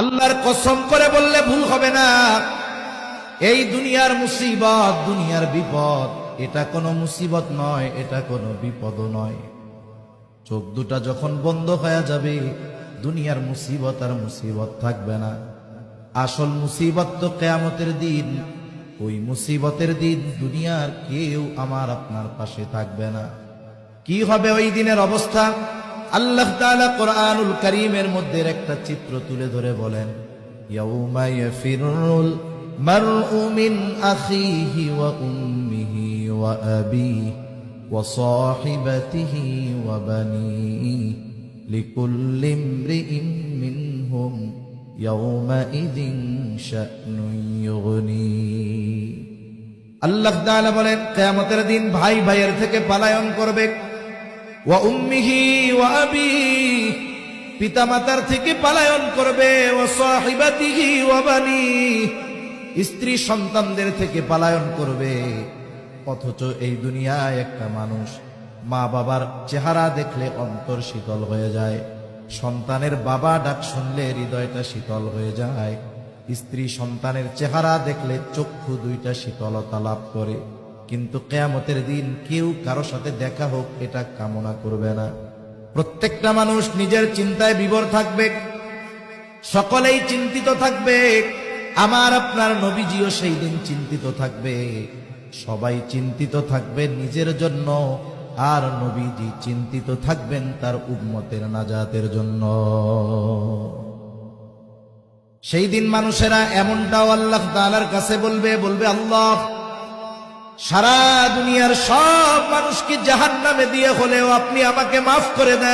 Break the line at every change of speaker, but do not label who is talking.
আল্লাহর কসম করে বললে ভুল হবে না, এই দুনিয়ার মুসিবত, দুনিয়ার বিপদ, এটা কোনো মুসিবত নয়, এটা কোনো বিপদও নয়। চোখ দুটা যখন বন্ধ হয়ে যাবে, দুনিয়ার মুসিবত আর মুসিবত থাকবে না। আসল মুসিবত তো কিয়ামতের দিন। ওই মুসিবতের দিন দুনিয়ার কেউ আমার আপনার পাশে থাকবে না। কি হবে ওই দিনের অবস্থা? আল্লাহ তাআলা কোরআনুল কারীমের মধ্যে একটা চিত্র তুলে ধরে বলেন, ইয়াউমা ইয়াফিরুল মারউ মিন আখিহি ওয়া উম্মিহি ওয়া আবিহি ওয়া সাহিবাতিহি ওয়া বানিহি লিকুল্লি ইমরিইন মিনহুম ইয়াউমাইযিন শা'নুন ইউগনি। আল্লাহ তাআলা বলেন, কিয়ামতের দিন ভাই ভাইয়ের থেকে পলায়ন করবে। ওয়া উম্মিহি ওয়া আবিহি, পিতামাতার থেকে পলায়ন করবে। ওয়া সাহিবাতিহি ওয়া বানিহি, স্ত্রী সন্তানদের থেকে পলায়ন করবে। অথচ এই দুনিয়ায় একটা মানুষ মা বাবার চেহারা দেখলে অন্তর শীতল হয়ে যায়, সন্তানের বাবা ডাক শুনলে হৃদয়টা শীতল হয়ে যায়, স্ত্রী সন্তানের চেহারা দেখলে চক্ষু দুইটা শীতলতা লাভ করে। কিন্তু কিয়ামতের দিন কেউ কারো সাথে দেখা হোক এটা কামনা করবে না। প্রত্যেকটা মানুষ নিজের চিন্তায় বিভোর থাকবে, সকলেই চিন্তিত থাকবে। আমার আপনার নবীজিও সেই দিন চিন্তিত থাকবে। সবাই চিন্তিত থাকবে নিজের জন্য, আর নবীজি চিন্তিত থাকবেন তার উম্মতের নাজাতের জন্য। সেই দিন মানুষেরা এমনটাও আল্লাহ তাআলার কাছে বলবে, আল্লাহ, সারা দুনিয়ার সব মানুষকে জাহান্নামে দিয়ে হলেও আপনি আমাকে মাফ করে দেন।